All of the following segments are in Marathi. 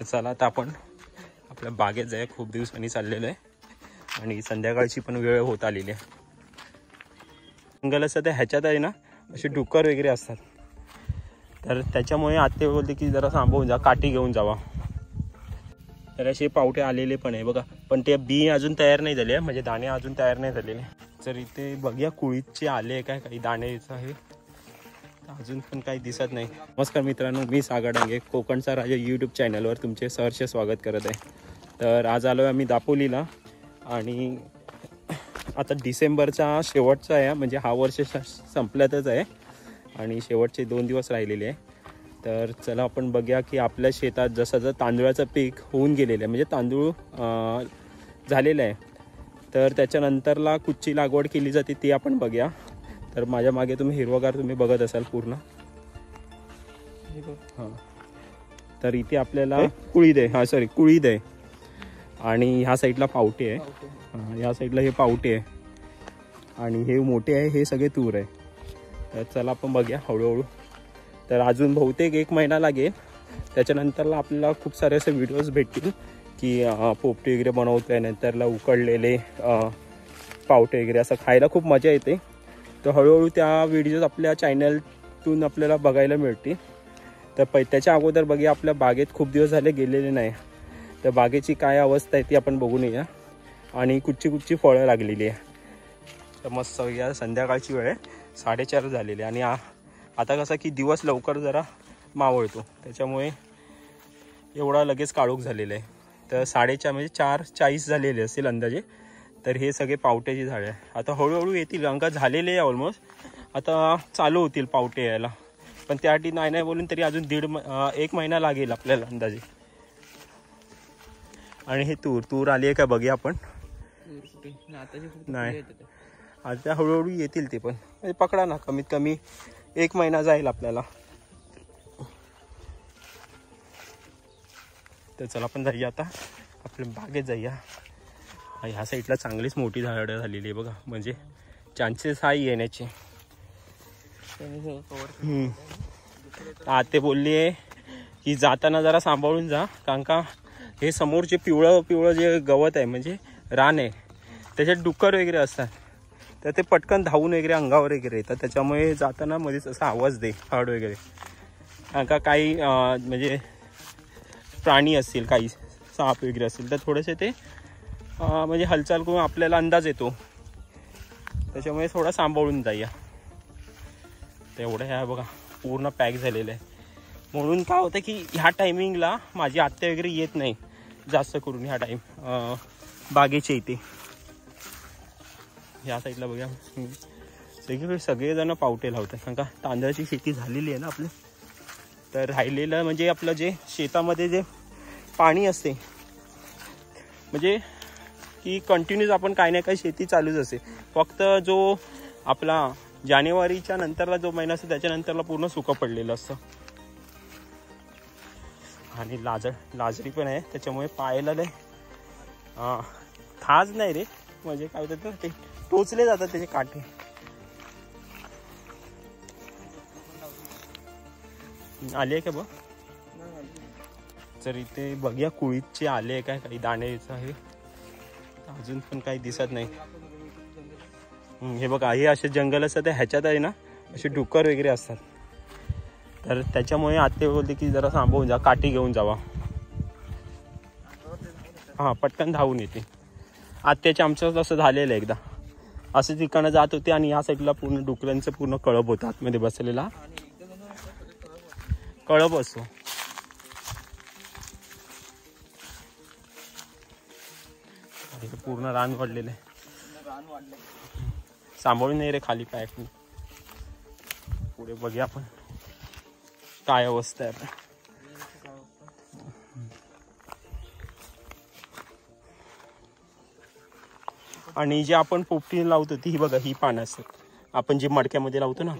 चला आता आपण आपल्या बागेत जाऊया. खूप दिवसांनी चाललेलो आहे आणि संध्याकाळची पण वेळ होत आलेली आहे. जंगल असतं तर ह्याच्यात आहे ना असे डुक्कर वगैरे असतात, तर त्याच्यामुळे आत्ते बोलते की जरा सांभाळून जा, काठी घेऊन जावा. तर असे पावटे आलेले पण आहे बघा, पण ते बी अजून तयार नाही झाले, म्हणजे दाणे अजून तयार नाही झालेले. तर इथे बघूया कुळीतचे आले काय काही दाणेच आहे, अजून पण काही दिसत नाही. नमस्कार मित्रांनो, मी सागर डांगे, कोकणचा राजा यूट्यूब चॅनलवर तुमचे सहर्ष स्वागत करत आहे. तर आज आलो आहे आम्ही दापोलीला आणि आता डिसेंबरचा शेवटचा आहे, म्हणजे हा वर्ष संपल्यातच आहे आणि शेवटचे 2 दिवस राहिलेले आहे. तर चला आपण बघूया की आपल्या शेतात जसं तांदूळाचं पीक होऊन गेलेलं आहे, म्हणजे तांदूळ झालेलं आहे, तर त्याच्यानंतरला कुच्ची लागवड केली जाते ती आपण बघूया. तर माझ्या मागे तुम्ही हिरवगार तुम्ही बघत असाल पूर्ण. हां, तर इथे आपल्याला कुळीद आहे, सॉरी कुळीद आहे आणि ह्या साईडला पावटे आहे. हां, ह्या साईडला हे पावटे आहे आणि हे मोठे आहे, हे सगळे तूर आहे. तर चला आपण बघूया हळूहळू. तर अजून बहुतेक 1 महिना लागेल, त्याच्यानंतरला आपल्याला खूप सारे असे व्हिडिओज भेटतील की पोपटी वगैरे बनवतो आहे, नंतरला उकडलेले पावटे वगैरे असं खायला खूप मजा येते. तर हळूहळू त्या व्हिडिओज आपल्या चॅनलतून आपल्याला बघायला मिळतील. तर त्याच्या अगोदर बघूया, आपल्या बागेत खूप दिवस झाले गेलेले नाही, तर बागेची काय अवस्था आहे ती आपण बघून येऊया. आणि कुठची फळं लागलेली आहे. तर मस्त या संध्याकाळची वेळ आहे, 4:30 झालेली आणि आता कसं की दिवस लवकर जरा मावळतो, त्याच्यामुळे एवढा लगेच काळोख झालेला आहे. तर 4:30 म्हणजे 4:40 झालेले असेल अंदाजे. तर हे सगळे पावट्याची झाडे आहे. आता हळूहळू येतील, अंका झालेले आहे ऑलमोस्ट, आता चालू होतील पावटे यायला, पण त्यासाठी नाही बोलून तरी अजून 1 महिना लागेल आपल्याला अंदाजे. आणि हे तूर आली आहे का बघूया आपण. नाही, आता हळूहळू येतील ते पण, पकडा ना, कमीत कमी 1 महिना जाईल आपल्याला. तर चला आपण जाऊया आता आपल्या बागेत जाऊया. ह्या साईडला चांगलीच मोठी झाडं झालेली आहे बघा, म्हणजे चान्सेस आहे येण्याचे. आते बोलली आहे की जाताना जरा सांभाळून जा, कारण का हे समोरचे पिवळं जे गवत आहे, म्हणजे रान आहे, त्याच्यात डुक्कर वगैरे असतात, तर ते पटकन धावून वगैरे अंगावर वगैरे येतात. त्याच्यामुळे जाताना मध्येच असा आवाज दे, हड वगैरे, कारण का काही म्हणजे प्राणी असतील, काही साप वगैरे असतील, तर थोडेसे ते म्हणजे हालचाल करून आपल्याला अंदाज येतो, त्याच्यामुळे थोडा सांभाळून जाऊया. तेवढं ह्या बघा पूर्ण पॅक झालेलं आहे. म्हणून काय होतं की ह्या टायमिंगला माझी आत्या वगैरे येत नाही जास्त करून ह्या बागेच्या इथे. ह्या साईडला बघा सगळेजण पावटे लावतात, कारण का तांदळाची शेती झालेली आहे ना आपली. तर राहिलेलं म्हणजे आपलं जे शेतामध्ये जे पाणी असते, म्हणजे की कंटिन्यूस आपण काही ना काही शेती चालूच असते. फक्त जो आपला जानेवारीच्या नंतरला जो महिना असतो त्याच्यानंतरला पूर्ण सुकं पडलेलं असतं. आणि लाजरी पण आहे, त्याच्यामुळे पायाला लय खाज नाही रे, म्हणजे काय होतं ते टोचले जातात त्याचे काटे. आले का बघ. तर इथे बघूया कुळीतचे आले काय काही दाणेच आहे, अजून पण काही दिसत नाही. हे बघा, हे असे जंगल असतात तर ह्याच्यात आहे ना असे डुक्कर वगैरे असतात, तर त्याच्यामुळे आत्ते बोलते की जरा सांभाळून जा, काठी घेऊन जावा. हां, पटकन धावून येते. आत्याच्या आमचं तसं झालेलं आहे एकदा, असं ठिकाणं जात होते आणि या साईडला पूर्ण डुकरांचं पूर्ण कळप होतं, आतमध्ये बसलेला कळप असतो. पूर्ण रान वाढलेलं आहे, सांभाळून नाही रे खाली पाय. पुढे बघूया आपण काय अवस्था आहे आता. आणि जे आपण पोपटी लावतो ती ही बघा, ही पानं असतात आपण जे मडक्यामध्ये लावतो ना.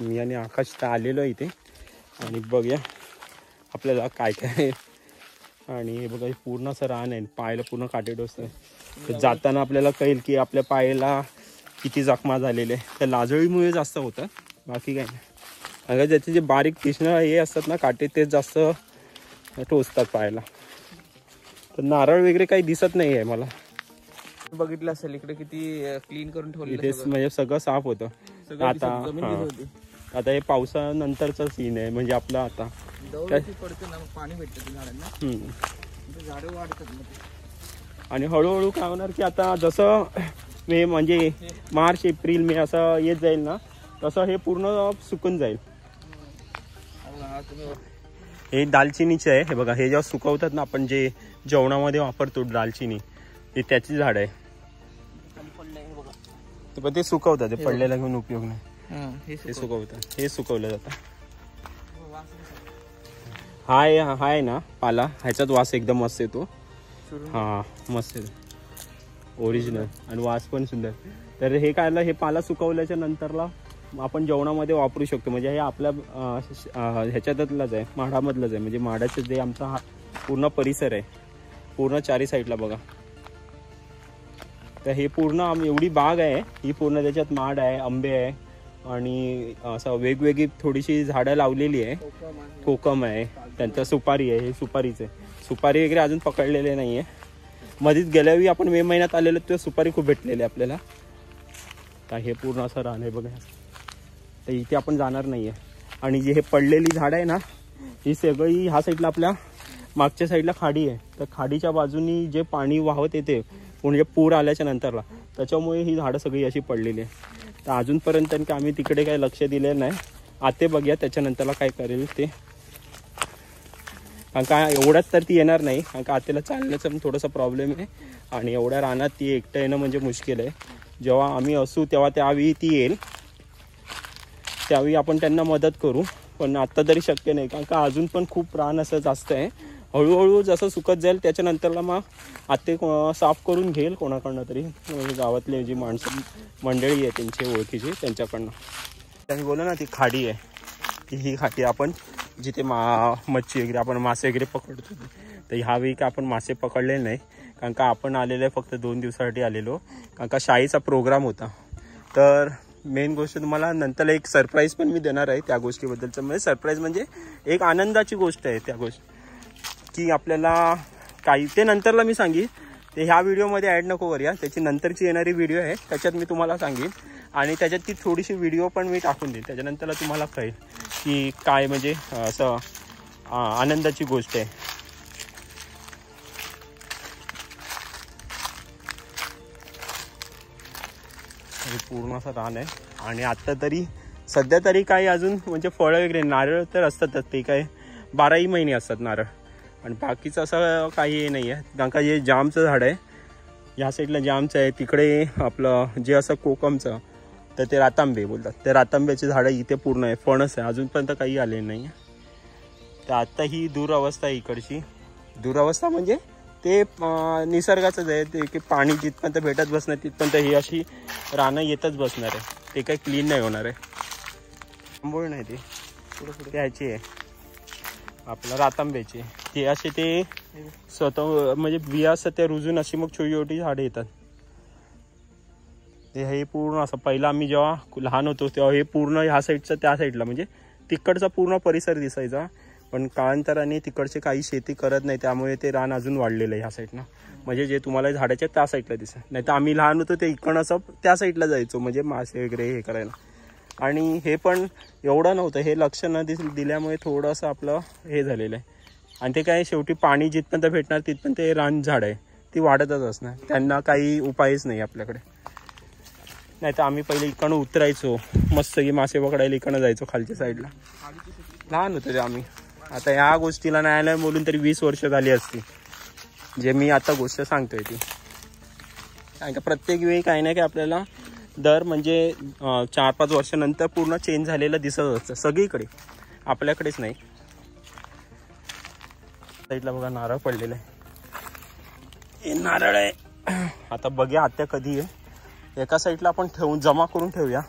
मी आणि आकाश तर आलेलो इथे आणि बघूया आपल्याला काय काय. आणि हे बघा पूर्ण असं रान आहे, पायाला पूर्ण काटे डोसतं. तर जाताना आपल्याला कळेल की आपल्या पायाला किती जखमा झालेले. त्या लाजळीमुळे जास्त होतं, बाकी काय नाही. कारण त्याचे जे बारीक तीक्ष्ण हे असतात ना काटे तेच जास्त टोचतात पायाला. पण नारळ वगैरे काही दिसत नाही आहे मला. बघितलं असेल इकडे किती क्लीन करून ठेवलेलं इथे म्हणजे सगळं साफ होतं. आता हे पावसानंतरचा सीन आहे म्हणजे आपलं आता पडते ना पाणी भेटतं झाडांना, झाडं वाढतात. आणि हळूहळू काय होणार की आता जसं मे म्हणजे मार्च एप्रिल मे असं येत जाईल ना तसं हे पूर्ण सुकून जाईल. हे दालचिनीचे आहे. हे बघा हे जेव्हा सुकवतात ना आपण जे जेवणामध्ये वापरतो दालचिनी हे त्याची झाड आहे. पण ते सुकवतात ते पडलेला घेऊन उपयोग नाही. हे सुकवतात हे सुकवलं जातं. हाय ना पाला ह्याच्यात वास एकदम मस्त येतो. हा मस्त येतो ओरिजिनल आणि वास पण सुंदर. तर हे काय हे पाला सुकवल्याच्या नंतरला आपण जेवणामध्ये वापरू शकतो. म्हणजे हे आपल्या ह्याच्यातलंच आहे माडामधलंच आहे. म्हणजे माडाचं जे आमचा हा पूर्ण परिसर आहे पूर्ण चारी साईडला बघा. तर हे पूर्ण एवढी बाग आहे ही पूर्ण त्याच्यात माड आहे आंबे आहे आणि असं वेगवेगळी थोडीशी झाडं लावलेली आहे. कोकम आहे त्यांचा सुपारी आहे. हे सुपारीचं आहे. सुपारी वगैरे अजून पकडलेले नाही आहे. मध्येच गेल्यावेळी आपण मे महिन्यात आलेलो ते सुपारी खूप भेटलेली आपल्याला. तर हे पूर्ण असं रान आहे बघा. तर इथे आपण जाणार नाही आहे. आणि जे हे पडलेली झाडं आहे ना ही सगळी ह्या साईडला आपल्या मागच्या साईडला खाडी आहे. तर खाडीच्या बाजूनी जे पाणी वाहत येते म्हणजे पूर आल्याच्या नंतरला त्याच्यामुळे ही झाडं सगळी अशी पडलेली आहे. तर अजूनपर्यंत की आम्ही तिकडे काही लक्ष दिलेलं नाही. आते बघूया त्याच्यानंतरला काय करेल ते. कारण का एवढ्यात तर ती येणार नाही कारण का आतेला चालण्याचा पण थोडासा प्रॉब्लेम आहे आणि एवढ्या रानात ती एकटं येणं म्हणजे मुश्किल आहे. जेव्हा आम्ही असू तेव्हा त्यावेळी ती येईल त्यावेळी आपण त्यांना मदत करू. पण आत्ता तरी शक्य नाही कारण का अजून पण खूप रान असं जास्त आहे. हळूहळू जसं सुकत जाईल त्याच्यानंतरला मग आते साफ करून घेईल कोणाकडनं तरी म्हणजे गावातले जी माणसं मंडळी आहे त्यांची ओळखीची त्यांच्याकडनं. त्यांनी बोललं ना ती खाडी आहे की ही खाडी आपण जिथे मच्छी वगैरे आपण मासे वगैरे पकडतो. तर ह्यावेळी का आपण मासे पकडलेले नाही कारण का आपण आलेलो आहे फक्त 2 दिवसासाठी आलेलो कारण का शाळेचा प्रोग्राम होता. तर मेन गोष्ट तुम्हाला नंतर एक सरप्राईज पण मी देणार आहे त्या गोष्टीबद्दलचं. म्हणजे सरप्राईज म्हणजे एक आनंदाची गोष्ट आहे त्या गोष्ट की आपल्याला काही ते नंतरला मी सांगेन. ते ह्या व्हिडिओमध्ये ॲड नको करूया. त्याची नंतरची येणारी व्हिडिओ आहे त्याच्यात मी तुम्हाला सांगेन आणि त्याच्यात ती थोडीशी व्हिडिओ पण मी टाकून देईन. त्याच्यानंतरला तुम्हाला कळेल की काय म्हणजे असं आनंदाची गोष्ट आहे. हे पूर्ण असं रान आहे आणि आत्ता तरी सध्या तरी काही अजून म्हणजे फळं वगैरे नारळ तर असतातच ते काय 12ही महिने असतात नारळ आणि बाकीचं असं काही नाही आहे. कारण का हे जामचं झाड आहे ह्या साईडला जामचं आहे तिकडे आपलं जे असं कोकमचं तर ते रातांबे बोलतात. ते रातांब्याची झाडं इथे पूर्ण आहे. फणस आहे अजूनपर्यंत काही आले नाही. तर आत्ता ही दुरावस्था आहे इकडची. दुरावस्था म्हणजे ते निसर्गाचंच आहे ते की पाणी जिथपर्यंत भेटत बसणार तिथपर्यंत ही अशी रानं येतच बसणार आहे. ते काही क्लीन नाही होणार आहे. आंबोळ नाही ते ह्याची आहे आपलं रातांब्याची. ते असे ते स्वतः म्हणजे बिया असतात त्या रुजून अशी मग छोटी छोटी झाडं येतात. हे पूर्ण असं पहिला आम्ही जेव्हा लहान होतो तेव्हा हे पूर्ण ह्या साईडचं त्या साईडला म्हणजे तिकडचा पूर्ण परिसर दिसायचा. पण कालांतराने तिकडचे काही शेती करत नाही त्यामुळे ते रान अजून वाढलेलं आहे ह्या साईडनं. म्हणजे जे तुम्हाला झाडाच्या त्या साईडला दिसत नाही. तर आम्ही लहान होतो ते इकडनं असं त्या साईडला जायचो म्हणजे मासे वगैरे हे करायला. आणि हे पण एवढं नव्हतं. हे लक्ष न दिल्यामुळे थोडंसं आपलं हे झालेलं आहे. आणि ते काय शेवटी पाणी जिथपर्यंत भेटणार तिथपर्यंत ते रान झाड आहे ती वाढतच असणार. त्यांना काही उपायच नाही आपल्याकडे. नाही तर आम्ही पहिले इकडनं उतरायचो मस्त की मासे पकडायला इकडनं जायचो खालच्या साईडला. लहान होतो ते आम्ही. आता ह्या गोष्टीला नाही आलं बोलून तरी 20 वर्ष झाली असती जे मी आता गोष्ट सांगतोय ती. कारण का प्रत्येक वेळी काही ना काही आपल्याला दर म्हणजे 4-5 वर्षानंतर पूर्ण चेंज झालेलं दिसत असतं सगळीकडे आपल्याकडेच नाही. साईडला बघा नारळ पडलेलं आहे. हे नारळ आहे. आता बघूया आत्या कधी आहे. एका साईडला आपण ठेवून जमा करून ठेवूया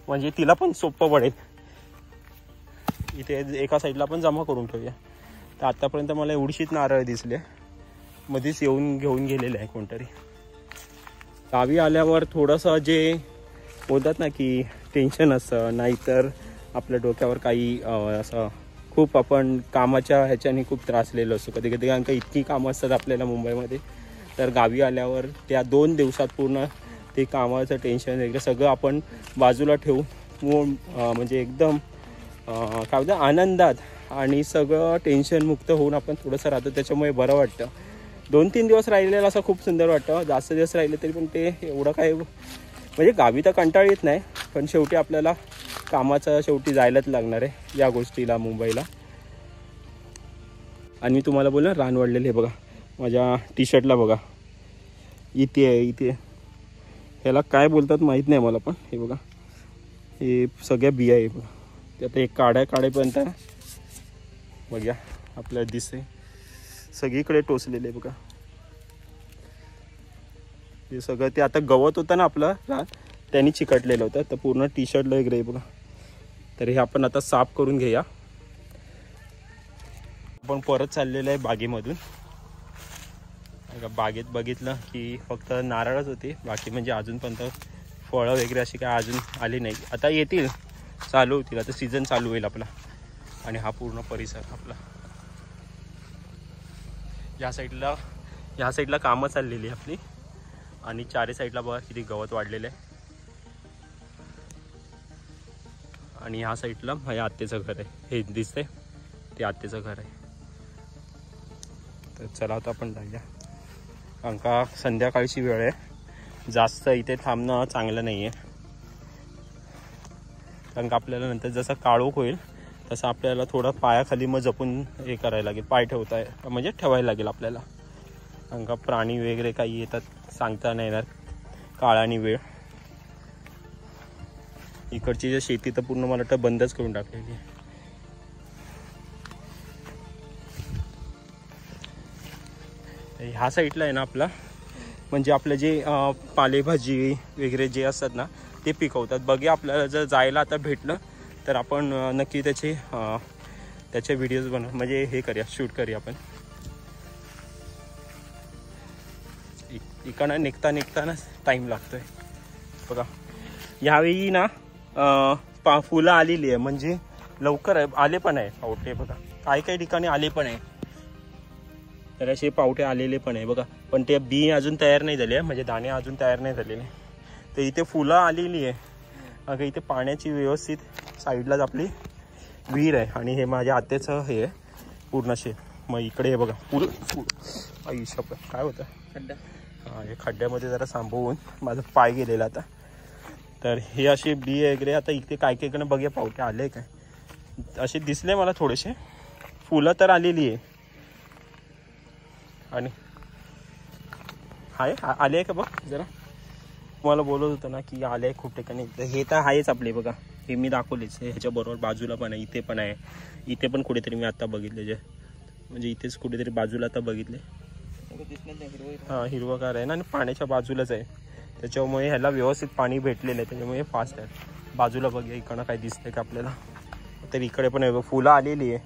म्हणजे तिला पण सोपं पडेल. इथे एका साईडला पण जमा करून ठेवूया. तर आतापर्यंत मला एवढीशीच नारळ दिसले. मध्येच येऊन घेऊन गेलेलं आहे कोणतरी. गावी आल्यावर थोडंसं जे बोलतात ना की टेन्शन असतं नाहीतर आपल्या डोक्यावर काही असं खूप आपण कामाच्या ह्याच्याने खूप त्रासलेलो असतो कधी कधी, कारण का इतकी कामं असतात आपल्याला मुंबईमध्ये. तर गावी आल्यावर त्या 2 दिवसात पूर्ण ते कामाचं टेन्शन वगैरे सगळं आपण बाजूला ठेवू, म्हणजे एकदम काय म्हणतात आनंदात आणि सगळं टेन्शनमुक्त होऊन आपण थोडंसं राहतो. त्याच्यामुळे बरं वाटतं. 2-3 दिवस राहिलेलं असं खूप सुंदर वाटतं. जास्त दिवस राहिले तरी पण ते एवढं काय म्हणजे गावी तर कंटाळ येत नाही, पण शेवटी आपल्याला कामाचं शेवटी जायलाच लागणार आहे या गोष्टीला मुंबईला. आणि मी तुम्हाला बोललो रान वाढलेलं आहे बघा माझ्या टी शर्टला बघा, इथे आहे इथे. ह्याला काय बोलतात माहीत नाही मला, पण हे बघा हे सगळ्या बिया आहे बघा. ते आता एक काढेपर्यंत बघा आपल्याला दिसते सगळीकडे टोचलेले बघा. हे सगळं ते आता गवत होतं ना आपलं रान, त्यांनी चिकटलेलं होतं. तर पूर्ण टी शर्टला वगैरे बघा. तर हे आपण आता साफ करून घेऊया. आपण परत चाललेलं आहे बागेमधून. बागेत बघितलं की फक्त नारळच होते, बाकी म्हणजे अजूनपर्यंत फळं वगैरे अशी काय अजून आली नाही. आता येतील, चालू होतील, आता सीझन चालू होईल आपला. आणि हा पूर्ण परिसर आपला या साईडला कामं चाललेली आपली. आणि चारी साईडला बघा किती गवत वाढलेलं आहे. आणि ह्या साईडला माझ्या आत्याचं घर आहे, हे दिसतंय ते आत्याचं घर आहे. तर चला आता आपण जाऊया, कारण का संध्याकाळची वेळ आहे, जास्त इथे थांबणं चांगलं नाही आहे. कारण का आपल्याला नंतर जसं काळोख होईल तसं आपल्याला थोडं पायाखाली मग जपून हे करायला लागेल, पाय म्हणजे ठेवायला लागेल आपल्याला. कारण का प्राणी वगैरे काही येतात सांगता नाही येणार काळाने वेळ. इकडची जी शेती तर पूर्ण मला वाटतं बंदच करून टाकलेली आहे. ह्या साईडला आहे ना आपला म्हणजे आपलं जे पालेभाजी वगैरे जे असतात ना ते पिकवतात. बघूया आपल्याला जर जायला आता भेटलं तर आपण नक्की त्याचे व्हिडिओज म्हणजे हे करूया, शूट करूया आपण. इकडनं निघताना टाईम लागतोय बघा. यावेळी ना फुलं आलेली आहे, म्हणजे लवकर आले पण आहे पावटे बघा. काही ठिकाणी आले पण आहे, तर असे पावटे आलेले पण आहे बघा. पण ते बी अजून तयार नाही झाले, म्हणजे दाणे अजून तयार नाही झालेले. तर इथे फुलं आलेली आहे. अगं इथे पाण्याची व्यवस्थित साईडलाच आपली विहीर आहे. आणि हे माझ्या आत्याचं हे आहे पूर्ण शेत. मग इकडे हे बघा फुल आई शपथ काय होतं खड्डा. हां, हे खड्ड्यामध्ये जरा सांभाळून माझं पाय गेलेला आता. तर हे असे बी वगैरे आता इथे काय बघूया पावटे आले काय. असे दिसले मला थोडेसे. फुलं तर आलेली आहे. आणि आहे आले आहे का बघ जरा. मला बोलत होतं ना की आले आहे खूप ठिकाणी. हे तर आहेच आपले बघा, हे मी दाखवलेच. ह्याच्याबरोबर बाजूला पण आहे, इथे पण आहे, इथे पण कुठेतरी मी आता बघितले जे म्हणजे इथेच कुठेतरी बाजूला आता बघितले. हां, हिरवगार आहे ना आणि पाण्याच्या बाजूलाच आहे. त्याच्यामुळे ह्याला व्यवस्थित पाणी भेटलेलं आहे, त्याच्यामुळे फास्ट आहे. बाजूला बघूया इकडं काय दिसतंय का आपल्याला. तर इकडे पण आहे फुलं आलेली आहे,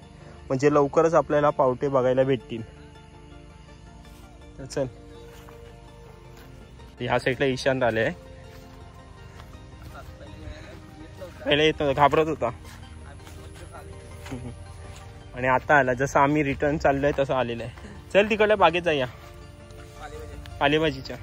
म्हणजे लवकरच आपल्याला पावटे बघायला भेटतील. चल ह्या साईडला ईशान आले आहे. पहिले येत नव्हता, घाबरत होता आणि आता आला. जसं आम्ही रिटर्न चाललोय तसं आलेलं आहे. चल तिकडल्या बागेत जाऊया पालेभाजीच्या.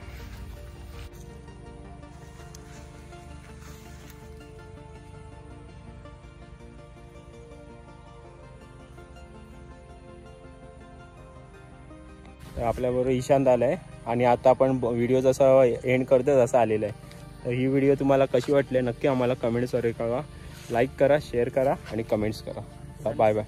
आपल्याबरोबर ईशांत आलाय आणि आता आपण व्हिडिओ जसा एंड करतो तसा आलेला आहे. तर ही व्हिडिओ तुम्हाला कशी वाटली नक्की आम्हाला कमेंट्सवर कळवा. लाईक करा, शेअर करा आणि कमेंट्स करा. Bye bye.